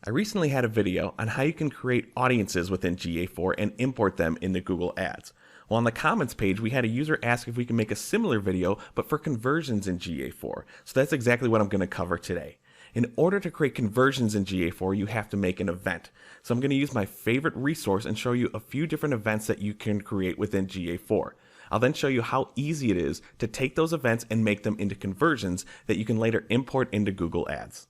I recently had a video on how you can create audiences within GA4 and import them into Google Ads. Well, on the comments page, we had a user ask if we can make a similar video, but for conversions in GA4. So that's exactly what I'm going to cover today. In order to create conversions in GA4, you have to make an event. So I'm going to use my favorite resource and show you a few different events that you can create within GA4. I'll then show you how easy it is to take those events and make them into conversions that you can later import into Google Ads.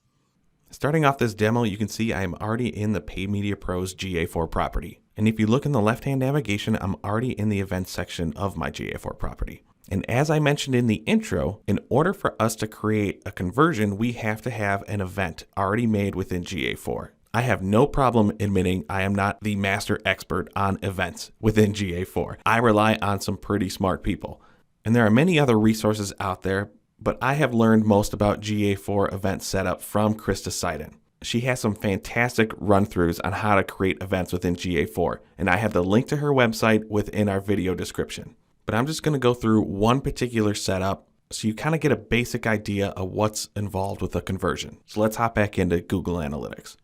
Starting off this demo, you can see I am already in the Paid Media Pro's GA4 property. And if you look in the left-hand navigation, I'm already in the events section of my GA4 property. And as I mentioned in the intro, in order for us to create a conversion, we have to have an event already made within GA4. I have no problem admitting I am not the master expert on events within GA4. I rely on some pretty smart people. And there are many other resources out there, but I have learned most about GA4 event setup from Krista Seiden. She has some fantastic run-throughs on how to create events within GA4, and I have the link to her website within our video description. But I'm just going to go through one particular setup so you kind of get a basic idea of what's involved with a conversion. So let's hop back into Google Analytics.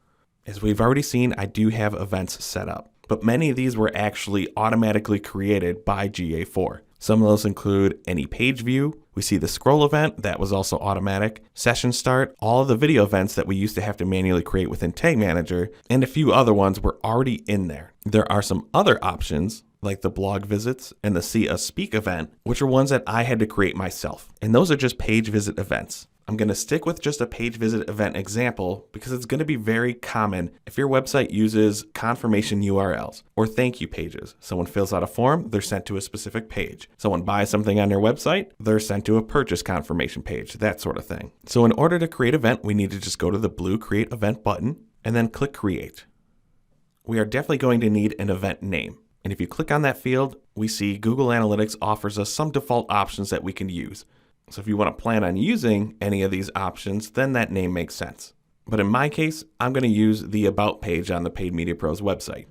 As we've already seen, I do have events set up, but many of these were actually automatically created by GA4. Some of those include any page view. We see the scroll event, that was also automatic, session start, all of the video events that we used to have to manually create within Tag Manager, and a few other ones were already in there. There are some other options like the blog visits and the See Us Speak event, which are ones that I had to create myself. And those are just page visit events. I'm going to stick with just a page visit event example because it's going to be very common if your website uses confirmation URLs or thank you pages. Someone fills out a form, they're sent to a specific page. Someone buys something on your website, they're sent to a purchase confirmation page, that sort of thing. So in order to create an event, we need to just go to the blue Create Event button and then click Create. We are definitely going to need an event name. And if you click on that field, we see Google Analytics offers us some default options that we can use. So if you want to plan on using any of these options, then that name makes sense. But in my case, I'm going to use the About page on the Paid Media Pro's website.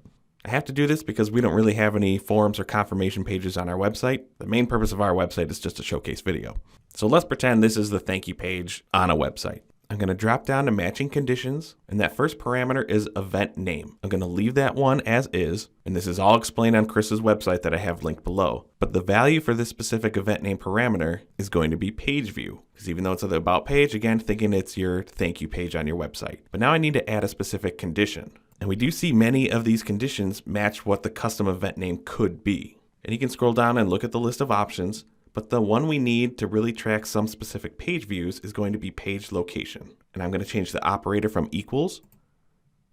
I have to do this because we don't really have any forms or confirmation pages on our website. The main purpose of our website is just to showcase video. So let's pretend this is the thank you page on a website. I'm going to drop down to matching conditions, and that first parameter is event name. I'm going to leave that one as is, and this is all explained on Chris's website that I have linked below. But the value for this specific event name parameter is going to be page view, because even though it's the about page, again, thinking it's your thank you page on your website. But now I need to add a specific condition. And we do see many of these conditions match what the custom event name could be. And you can scroll down and look at the list of options. But the one we need to really track some specific page views is going to be page location. And I'm going to change the operator from equals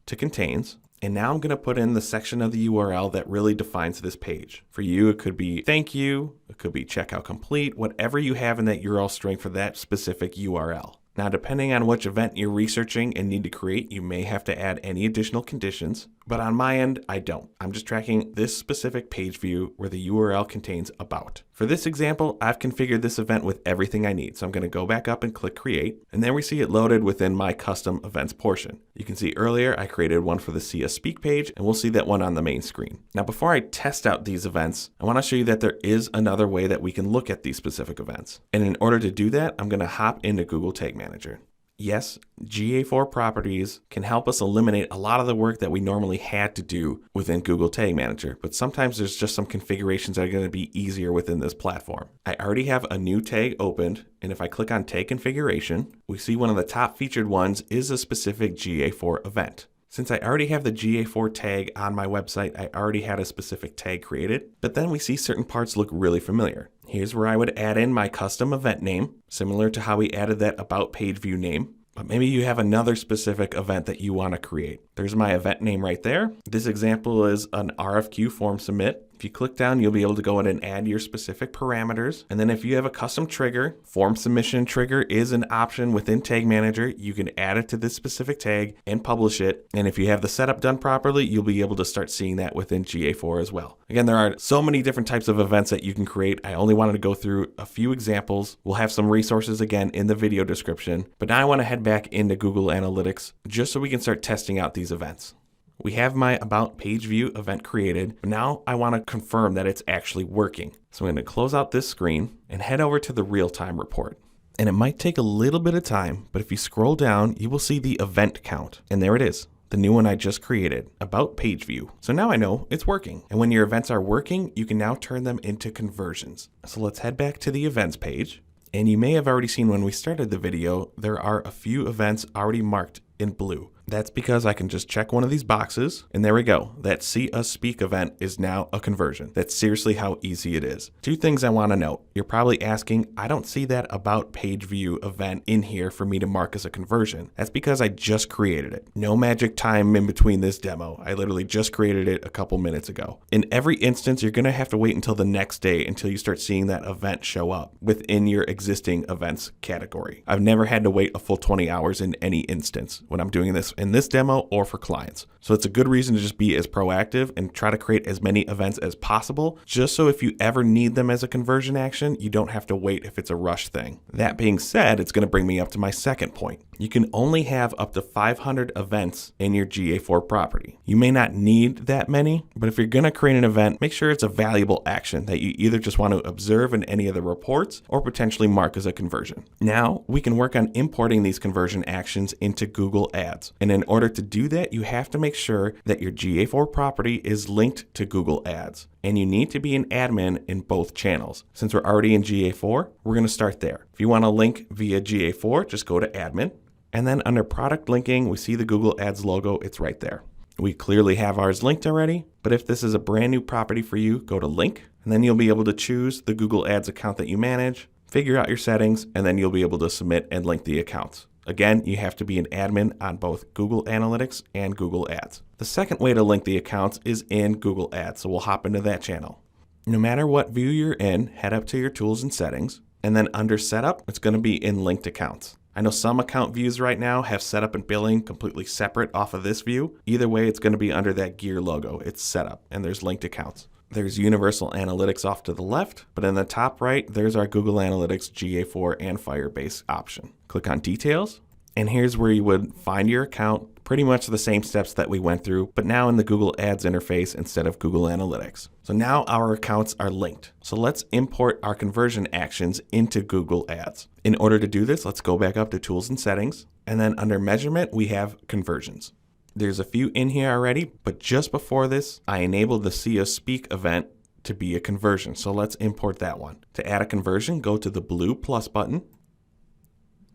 to contains. And now I'm going to put in the section of the URL that really defines this page. For you, it could be thank you, it could be checkout complete, whatever you have in that URL string for that specific URL. Now, depending on which event you're researching and need to create, you may have to add any additional conditions, but on my end, I don't. I'm just tracking this specific page view where the URL contains about. For this example, I've configured this event with everything I need, so I'm going to go back up and click Create, and then we see it loaded within my custom events portion. You can see earlier I created one for the See Us Speak page, and we'll see that one on the main screen. Now, before I test out these events, I want to show you that there is another way that we can look at these specific events. And in order to do that, I'm going to hop into Google Tag Manager. Yes, GA4 properties can help us eliminate a lot of the work that we normally had to do within Google Tag Manager, but sometimes there's just some configurations that are going to be easier within this platform. I already have a new tag opened, and if I click on Tag Configuration, we see one of the top featured ones is a specific GA4 event. Since I already have the GA4 tag on my website, I already had a specific tag created, but then we see certain parts look really familiar. Here's where I would add in my custom event name, similar to how we added that about page view name. But maybe you have another specific event that you want to create. There's my event name right there. This example is an RFQ form submit. If you click down, you'll be able to go in and add your specific parameters. And then if you have a custom trigger, form submission trigger is an option within Tag Manager. You can add it to this specific tag and publish it. And if you have the setup done properly, you'll be able to start seeing that within GA4 as well. Again, there are so many different types of events that you can create. I only wanted to go through a few examples. We'll have some resources again in the video description. But now I want to head back into Google Analytics just so we can start testing out these events. We have my About Page View event created, but now I want to confirm that it's actually working. So I'm going to close out this screen and head over to the real-time report. And it might take a little bit of time, but if you scroll down, you will see the event count. And there it is. the new one I just created, about page view. So now I know it's working. And when your events are working, you can now turn them into conversions. So let's head back to the events page. And you may have already seen when we started the video, there are a few events already marked in blue. That's because I can just check one of these boxes, and there we go. That See Us Speak event is now a conversion. That's seriously how easy it is. Two things I want to note. You're probably asking, I don't see that About Page View event in here for me to mark as a conversion. That's because I just created it. No magic time in between this demo. I literally just created it a couple minutes ago. In every instance, you're going to have to wait until the next day until you start seeing that event show up within your existing events category. I've never had to wait a full 20 hours in any instance when I'm doing this in this demo or for clients. So it's a good reason to just be as proactive and try to create as many events as possible, just so if you ever need them as a conversion action, you don't have to wait if it's a rush thing. That being said, it's going to bring me up to my second point. You can only have up to 500 events in your GA4 property. You may not need that many, but if you're going to create an event, make sure it's a valuable action that you either just want to observe in any of the reports or potentially mark as a conversion. Now we can work on importing these conversion actions into Google Ads. And in order to do that, you have to make sure that your GA4 property is linked to Google Ads. And you need to be an admin in both channels. Since we're already in GA4, we're going to start there. If you want to link via GA4, just go to admin. And then under product linking, we see the Google Ads logo. It's right there. We clearly have ours linked already, but if this is a brand new property for you, go to link, and then you'll be able to choose the Google Ads account that you manage, figure out your settings, and then you'll be able to submit and link the accounts. Again, you have to be an admin on both Google Analytics and Google Ads. The second way to link the accounts is in Google Ads, so we'll hop into that channel. No matter what view you're in, head up to your tools and settings, and then under setup, it's going to be in linked accounts. I know some account views right now have setup and billing completely separate off of this view. Either way, it's going to be under that gear logo. It's setup, and there's linked accounts. There's Universal Analytics off to the left, but in the top right, there's our Google Analytics GA4 and Firebase option. Click on Details, and here's where you would find your account. Pretty much the same steps that we went through, but now in the Google Ads interface instead of Google Analytics. So now our accounts are linked. So let's import our conversion actions into Google Ads. In order to do this, let's go back up to Tools and Settings, and then under Measurement, we have Conversions. There's a few in here already, but just before this, I enabled the See Us Speak event to be a conversion. So let's import that one. To add a conversion, go to the blue plus button,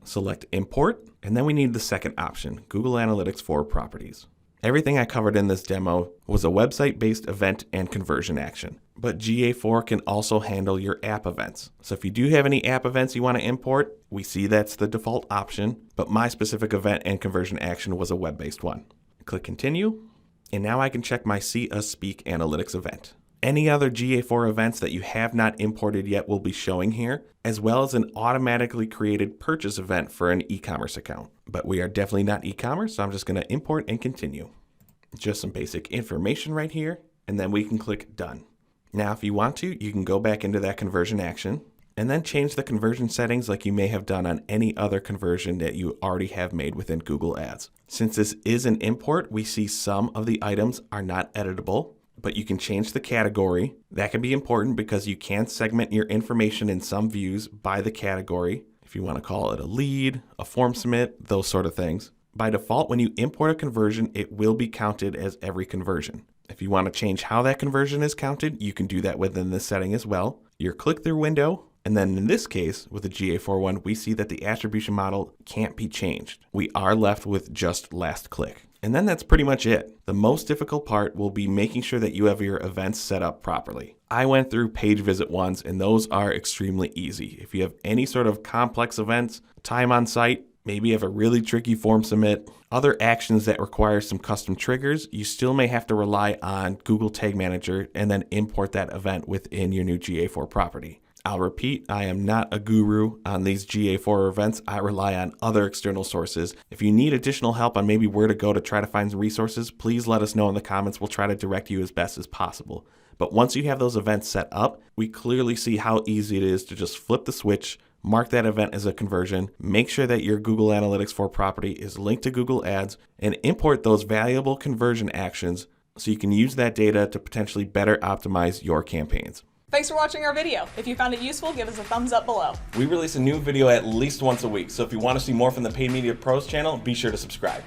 select Import, and then we need the second option, Google Analytics for Properties. Everything I covered in this demo was a website-based event and conversion action, but GA4 can also handle your app events. So if you do have any app events you want to import, we see that's the default option, but my specific event and conversion action was a web-based one. Click Continue, and now I can check my See Us Speak Analytics event. Any other GA4 events that you have not imported yet will be showing here, as well as an automatically created purchase event for an e-commerce account. But we are definitely not e-commerce, so I'm just going to import and continue. Just some basic information right here, and then we can click Done. Now, if you want to, you can go back into that conversion action, and then change the conversion settings like you may have done on any other conversion that you already have made within Google Ads. Since this is an import, we see some of the items are not editable, but you can change the category. That can be important because you can segment your information in some views by the category. If you want to call it a lead, a form submit, those sort of things. By default, when you import a conversion, it will be counted as every conversion. If you want to change how that conversion is counted, you can do that within this setting as well. Your click-through window, and then in this case, with the GA4 one, we see that the attribution model can't be changed. We are left with just last click. And then that's pretty much it. The most difficult part will be making sure that you have your events set up properly. I went through page visit ones, and those are extremely easy. If you have any sort of complex events, time on site, maybe you have a really tricky form submit, other actions that require some custom triggers, you still may have to rely on Google Tag Manager and then import that event within your new GA4 property. I'll repeat, I am not a guru on these GA4 events. I rely on other external sources. If you need additional help on maybe where to go to try to find some resources, please let us know in the comments. We'll try to direct you as best as possible. But once you have those events set up, we clearly see how easy it is to just flip the switch, mark that event as a conversion, make sure that your Google Analytics for property is linked to Google Ads, and import those valuable conversion actions so you can use that data to potentially better optimize your campaigns. Thanks for watching our video. If you found it useful, give us a thumbs up below. We release a new video at least once a week, so if you want to see more from the Paid Media Pros channel, be sure to subscribe.